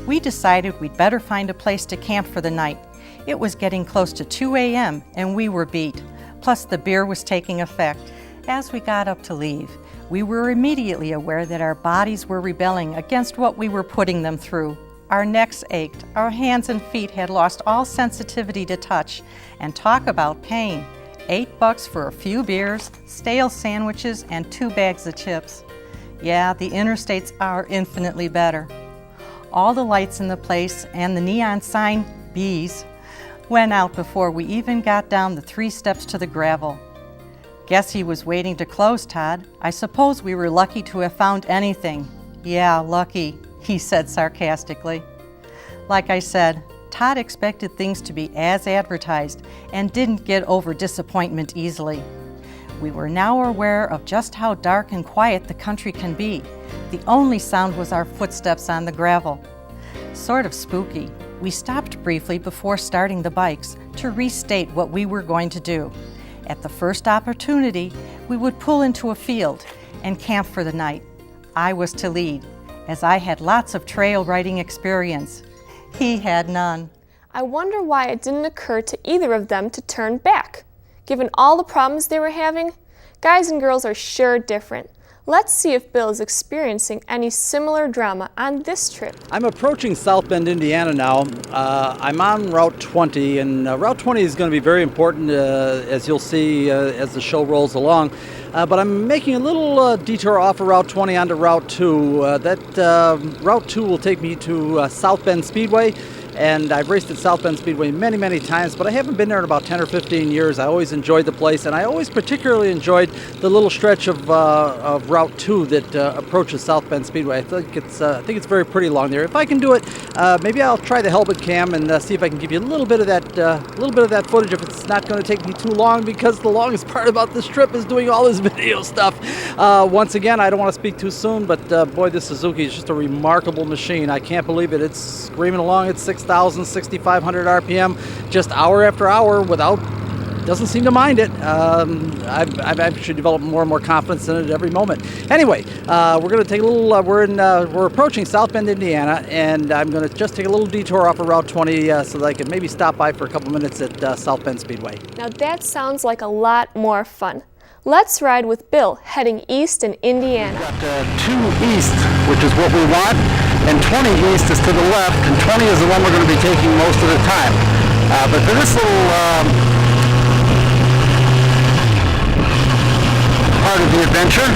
We decided we'd better find a place to camp for the night. It was getting close to 2 a.m. and we were beat, plus the beer was taking effect. As we got up to leave, we were immediately aware that our bodies were rebelling against what we were putting them through. Our necks ached, our hands and feet had lost all sensitivity to touch, and talk about pain. $8 for a few beers, stale sandwiches, and 2 bags of chips. Yeah, the interstates are infinitely better. All the lights in the place and the neon sign, B's, went out before we even got down the 3 steps to the gravel. "Guess he was waiting to close, Todd. I suppose we were lucky to have found anything." "Yeah, lucky," he said sarcastically. Like I said, Todd expected things to be as advertised and didn't get over disappointment easily. We were now aware of just how dark and quiet the country can be. The only sound was our footsteps on the gravel. Sort of spooky. We stopped briefly before starting the bikes to restate what we were going to do. At the first opportunity, we would pull into a field and camp for the night. I was to lead, as I had lots of trail riding experience. He had none. I wonder why it didn't occur to either of them to turn back. Given all the problems they were having, guys and girls are sure different. Let's see if Bill is experiencing any similar drama on this trip. I'm approaching South Bend, Indiana now. I'm on Route 20, and Route 20 is going to be very important, as you'll see as the show rolls along. But I'm making a little detour off of Route 20 onto Route 2. Route 2 will take me to South Bend Speedway, and I've raced at South Bend Speedway many, many times, but I haven't been there in about 10 or 15 years. I always enjoyed the place, and I always particularly enjoyed the little stretch of Route 2 that approaches South Bend Speedway. I think it's very pretty along there. If I can do it, maybe I'll try the helmet cam and see if I can give you a little bit of that footage if it's not going to take me too long, because the longest part about this trip is doing all this video stuff. Once again, I don't want to speak too soon, but boy, this Suzuki is just a remarkable machine. I can't believe it. It's screaming along at 6,000, 6,500 RPM just hour after hour doesn't seem to mind it. I've actually developed more and more confidence in it every moment. Anyway, we're going to take a little, we're approaching South Bend, Indiana, and I'm going to just take a little detour off of Route 20 so that I can maybe stop by for a couple minutes at South Bend Speedway. Now that sounds like a lot more fun. Let's ride with Bill heading east in Indiana. We've got 2 east, which is what we want, and 20 east is to the left, and 20 is the one we're going to be taking most of the time. But for this little part of the adventure,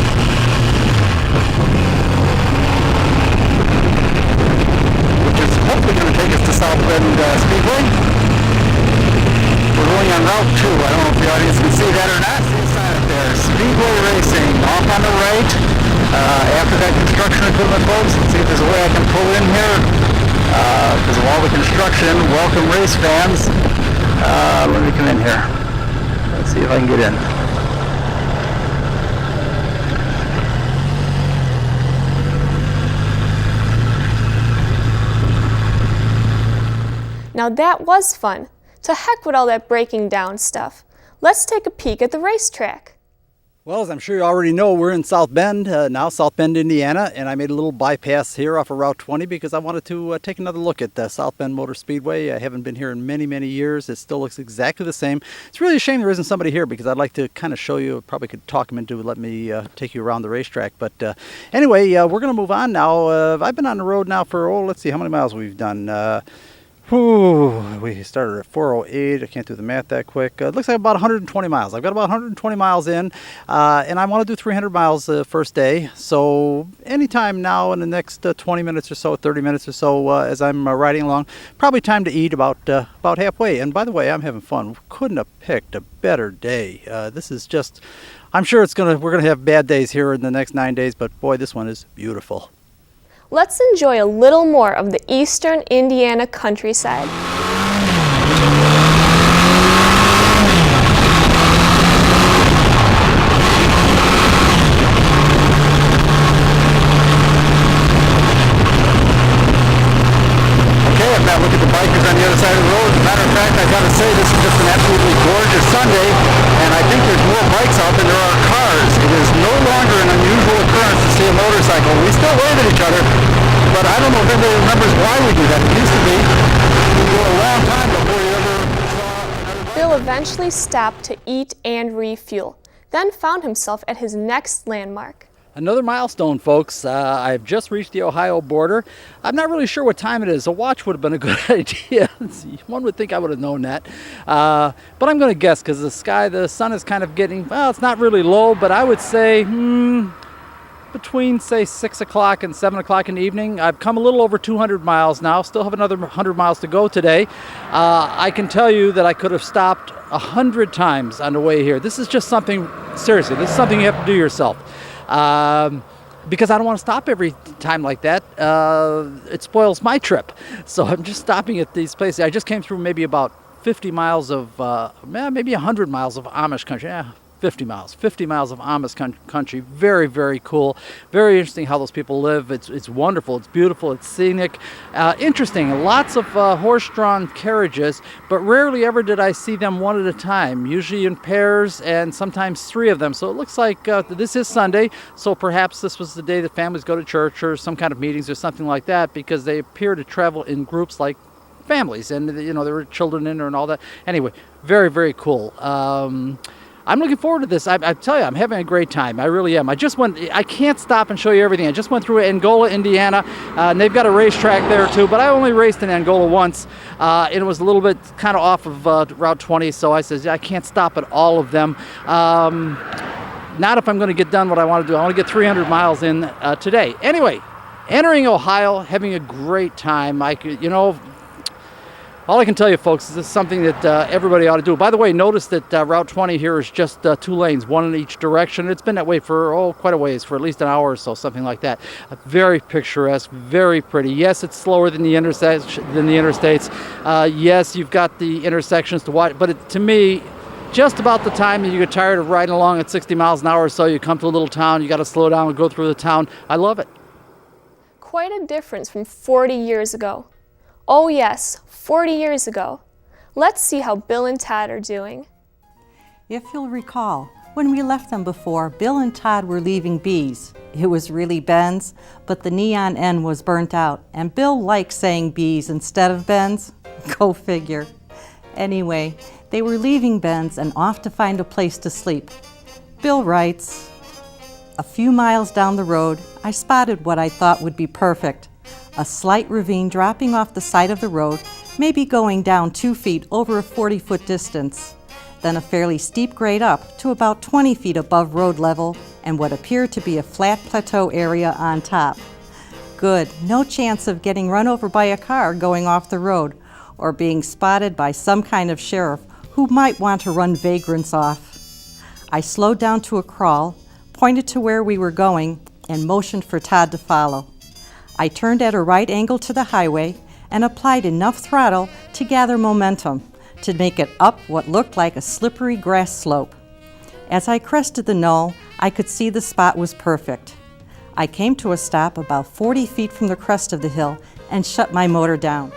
which is hopefully going to take us to South Bend Speedway. We're going on Route 2. I don't know if the audience can see that or not. See the sign up there. Speedway Racing, off on the right. After that construction equipment, folks, let's see if there's a way I can pull in here. Because of all the construction, welcome race fans. Let me come in here. Let's see if I can get in. Now that was fun. To heck with all that breaking down stuff. Let's take a peek at the racetrack. Well, as I'm sure you already know, we're in South Bend, now South Bend, Indiana, and I made a little bypass here off of Route 20 because I wanted to take another look at South Bend Motor Speedway. I haven't been here in many, many years. It still looks exactly the same. It's really a shame there isn't somebody here because I'd like to kind of show you, probably could talk them into let me take you around the racetrack. But anyway, we're going to move on now. I've been on the road now for, let's see how many miles we've done. We started at 408. I can't do the math that quick. It looks like about 120 miles. I've got about 120 miles in, and I want to do 300 miles the first day. So anytime now in the next 20 minutes or so, 30 minutes or so, as I'm riding along, probably time to eat about halfway. And by the way, I'm having fun. Couldn't have picked a better day. This is just, I'm sure we're gonna have bad days here in the next 9 days, but boy, this one is beautiful. Let's enjoy a little more of the eastern Indiana countryside. Okay, I've now looked at the bikers on the other side of the road. As a matter of fact, I've got to say this is just an absolutely gorgeous Sunday, and I think there's more bikes out than there are cars. It is no longer an unusual occurrence to see a motorcycle. We still wave at each other, but I don't know if anybody remembers why we do that. It used to be for a long time before you ever saw another bike. Bill eventually stopped to eat and refuel, then found himself at his next landmark. Another milestone, folks. I've just reached the Ohio border. I'm not really sure what time it is. A watch would have been a good idea. One would think I would have known that. But I'm going to guess because the sun is kind of getting, well, it's not really low, but I would say between, say, 6 o'clock and 7 o'clock in the evening. I've come a little over 200 miles now. Still have another 100 miles to go today. I can tell you that I could have stopped 100 times on the way here. This is just something, seriously, this is something you have to do yourself. Because I don't want to stop every time like that. It spoils my trip. So I'm just stopping at these places. I just came through maybe about 50 miles of, maybe 100 miles of Amish country. 50 miles of Amish country. Very, very cool. Very interesting how those people live. It's wonderful. It's beautiful. It's scenic. Interesting. Lots of horse-drawn carriages, but rarely ever did I see them one at a time. Usually in pairs and sometimes 3 of them. So it looks like this is Sunday, so perhaps this was the day that families go to church or some kind of meetings or something like that, because they appear to travel in groups like families, and there were children in there and all that. Anyway, very, very cool. I'm looking forward to this. I tell you, I'm having a great time. I really am. I can't stop and show you everything. I just went through Angola, Indiana, and they've got a racetrack there too, but I only raced in Angola once, and it was a little bit kind of off of Route 20, so I said, I can't stop at all of them. Not if I'm going to get done what I want to do. I want to get 300 miles in today. Anyway, entering Ohio, having a great time. All I can tell you, folks, is this is something that everybody ought to do. By the way, notice that Route 20 here is just 2 lanes, one in each direction. It's been that way for quite a ways, for at least an hour or so, something like that. Very picturesque, very pretty. Yes, it's slower than the interstates. Yes, you've got the intersections to watch, but to me, just about the time that you get tired of riding along at 60 miles an hour or so, you come to a little town, you got to slow down and go through the town. I love it. Quite a difference from 40 years ago. Oh yes, 40 years ago. Let's see how Bill and Todd are doing. If you'll recall, when we left them before, Bill and Todd were leaving B's. It was really Ben's, but the neon N was burnt out, and Bill liked saying B's instead of Ben's. Go figure. Anyway, they were leaving Ben's and off to find a place to sleep. Bill writes, "A few miles down the road, I spotted what I thought would be perfect. A slight ravine dropping off the side of the road, maybe going down 2 feet over a 40-foot distance. Then a fairly steep grade up to about 20 feet above road level and what appeared to be a flat plateau area on top. Good, no chance of getting run over by a car going off the road or being spotted by some kind of sheriff who might want to run vagrants off. I slowed down to a crawl, pointed to where we were going, and motioned for Todd to follow. I turned at a right angle to the highway and applied enough throttle to gather momentum to make it up what looked like a slippery grass slope. As I crested the knoll, I could see the spot was perfect. I came to a stop about 40 feet from the crest of the hill and shut my motor down.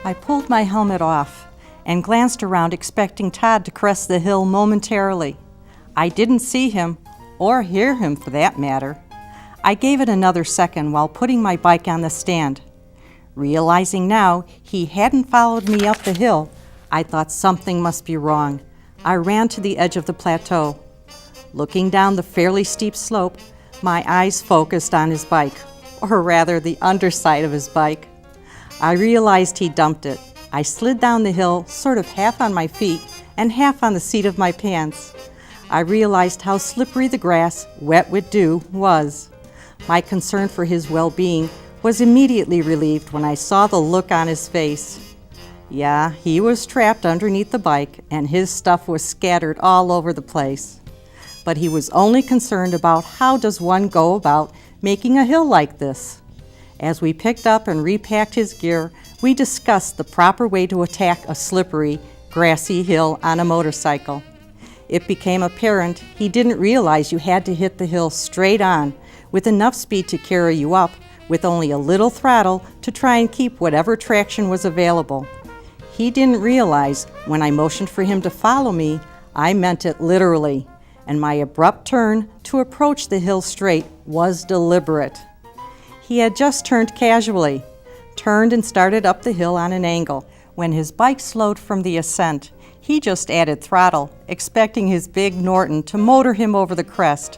I pulled my helmet off and glanced around expecting Todd to crest the hill momentarily. I didn't see him, or hear him for that matter. I gave it another second while putting my bike on the stand. Realizing now he hadn't followed me up the hill, I thought something must be wrong. I ran to the edge of the plateau. Looking down the fairly steep slope, my eyes focused on his bike, or rather the underside of his bike. I realized he dumped it. I slid down the hill, sort of half on my feet and half on the seat of my pants. I realized how slippery the grass, wet with dew, was. My concern for his well-being was immediately relieved when I saw the look on his face. Yeah, he was trapped underneath the bike and his stuff was scattered all over the place. But he was only concerned about how does one go about making a hill like this. As we picked up and repacked his gear, we discussed the proper way to attack a slippery, grassy hill on a motorcycle. It became apparent he didn't realize you had to hit the hill straight on, with enough speed to carry you up, with only a little throttle to try and keep whatever traction was available. He didn't realize when I motioned for him to follow me, I meant it literally, and my abrupt turn to approach the hill straight was deliberate. He had just turned casually, turned and started up the hill on an angle. When his bike slowed from the ascent, he just added throttle, expecting his big Norton to motor him over the crest.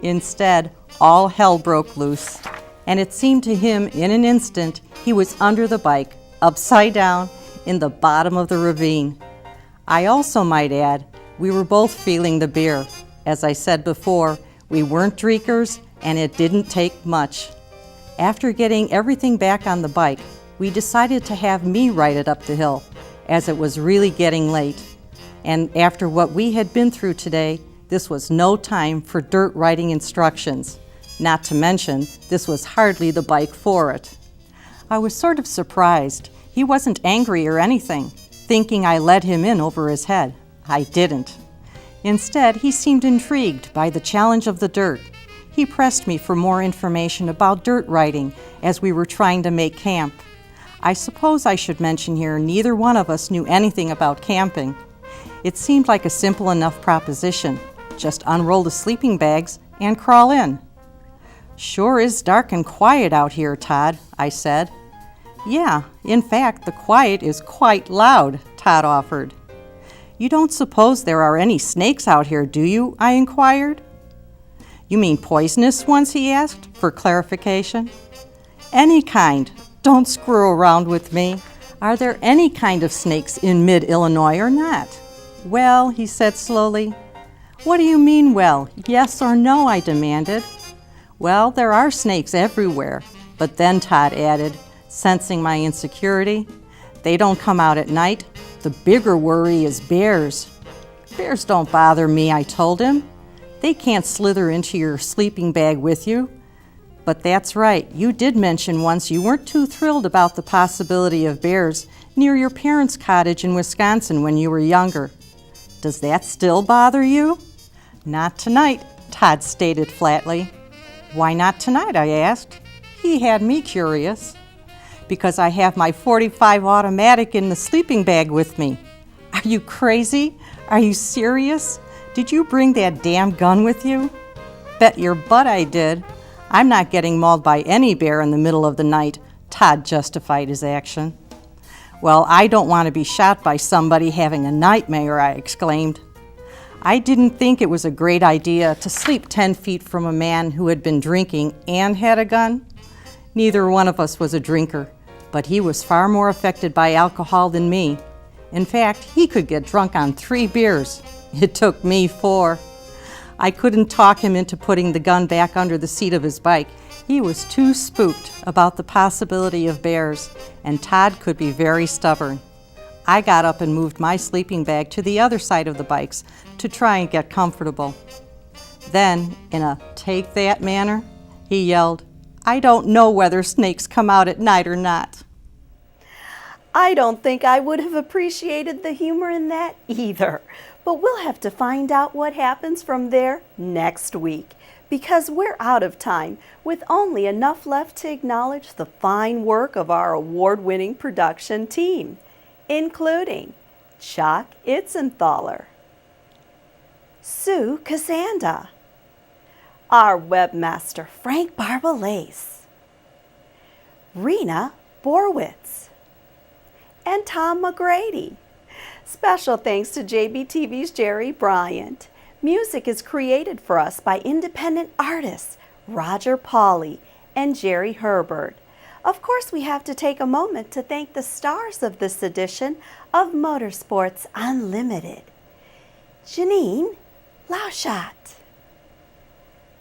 Instead, all hell broke loose, and it seemed to him in an instant he was under the bike, upside down, in the bottom of the ravine. I also might add, we were both feeling the beer. As I said before, we weren't drinkers, and it didn't take much. After getting everything back on the bike, we decided to have me ride it up the hill, as it was really getting late. And after what we had been through today, this was no time for dirt riding instructions. Not to mention, this was hardly the bike for it. I was sort of surprised. He wasn't angry or anything, thinking I led him in over his head. I didn't. Instead, he seemed intrigued by the challenge of the dirt. He pressed me for more information about dirt riding as we were trying to make camp. I suppose I should mention here neither one of us knew anything about camping. It seemed like a simple enough proposition. Just unroll the sleeping bags and crawl in. "Sure is dark and quiet out here, Todd," I said. "Yeah, in fact, the quiet is quite loud," Todd offered. "You don't suppose there are any snakes out here, do you?" I inquired. "You mean poisonous ones?" he asked, for clarification. "Any kind. Don't screw around with me. Are there any kind of snakes in mid-Illinois or not?" "Well," he said slowly. "What do you mean, well? Yes or no?" I demanded. "Well, there are snakes everywhere." But then Todd added, sensing my insecurity, They don't come out at night. The bigger worry is bears. Bears don't bother me, I told him. They can't slither into your sleeping bag with you. But that's right, you did mention once you weren't too thrilled about the possibility of bears near your parents' cottage in Wisconsin when you were younger. Does that still bother you? Not tonight, Todd stated flatly. Why not tonight, I asked. He had me curious. Because I have my .45 automatic in the sleeping bag with me. Are you crazy? Are you serious? Did you bring that damn gun with you? Bet your butt I did. I'm not getting mauled by any bear in the middle of the night, Todd justified his action. Well, I don't want to be shot by somebody having a nightmare, I exclaimed. I didn't think it was a great idea to sleep 10 feet from a man who had been drinking and had a gun. Neither one of us was a drinker, but he was far more affected by alcohol than me. In fact, he could get drunk on 3 beers. It took me 4. I couldn't talk him into putting the gun back under the seat of his bike. He was too spooked about the possibility of bears, and Todd could be very stubborn. I got up and moved my sleeping bag to the other side of the bikes to try and get comfortable. Then, in a take that manner, he yelled, I don't know whether snakes come out at night or not. I don't think I would have appreciated the humor in that either. But we'll have to find out what happens from there next week, because we're out of time with only enough left to acknowledge the fine work of our award-winning production team, including Chuck Itzenthaler, Sue Casanda, our webmaster Frank Barbalace, Rena Borwitz, and Tom McGrady. Special thanks to JBTV's Jerry Bryant. Music is created for us by independent artists Roger Pauley and Jerry Herbert. Of course, we have to take a moment to thank the stars of this edition of Motorsports Unlimited. Janine Lauschat,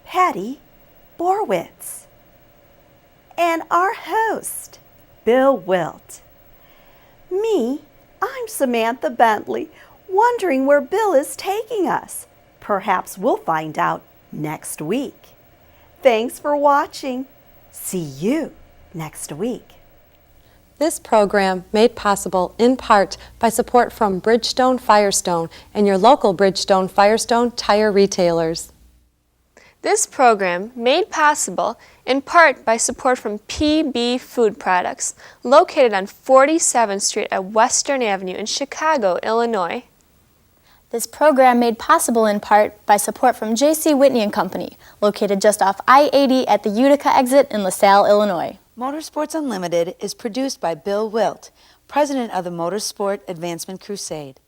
Patty Borwitz, and our host, Bill Wildt. Me, I'm Samantha Bentley, wondering where Bill is taking us. Perhaps we'll find out next week. Thanks for watching. See you next week. This program made possible in part by support from Bridgestone Firestone and your local Bridgestone Firestone tire retailers. This program made possible in part by support from PB Food Products, located on 47th Street at Western Avenue in Chicago, Illinois. This program made possible in part by support from J.C. Whitney & Company, located just off I-80 at the Utica exit in LaSalle, Illinois. Motorsports Unlimited is produced by Bill Wildt, president of the Motorsport Advancement Crusade.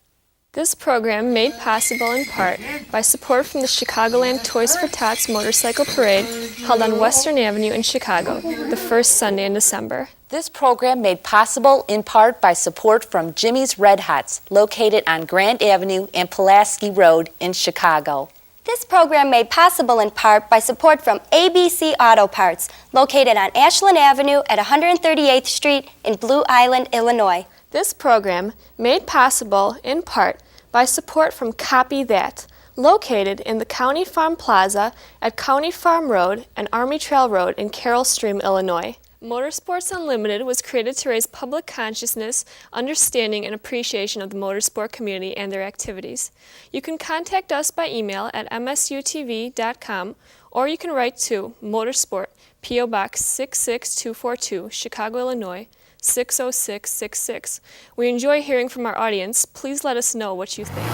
This program made possible in part by support from the Chicagoland Toys for Tots Motorcycle Parade held on Western Avenue in Chicago, the first Sunday in December. This program made possible in part by support from Jimmy's Red Hots, located on Grant Avenue and Pulaski Road in Chicago. This program made possible in part by support from ABC Auto Parts, located on Ashland Avenue at 138th Street in Blue Island, Illinois. This program made possible in part by support from Copy That, located in the County Farm Plaza at County Farm Road and Army Trail Road in Carroll Stream, Illinois. Motorsports Unlimited was created to raise public consciousness, understanding, and appreciation of the motorsport community and their activities. You can contact us by email at msutv.com, or you can write to Motorsport, P.O. Box 66242, Chicago, Illinois, 60666. We enjoy hearing from our audience. Please let us know what you think.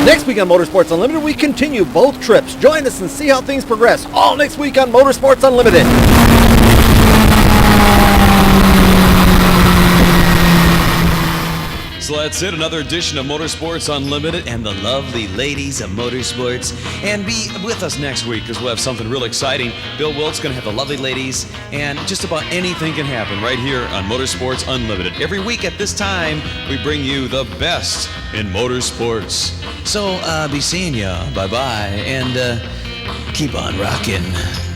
Next week on Motorsports Unlimited, we continue both trips. Join us and see how things progress all next week on Motorsports Unlimited. So that's it, another edition of Motorsports Unlimited and the lovely ladies of motorsports. And be with us next week because we'll have something real exciting. Bill Wildt's going to have the lovely ladies, and just about anything can happen right here on Motorsports Unlimited. Every week at this time, we bring you the best in motorsports. So, be seeing ya. Bye-bye. And Keep on rocking.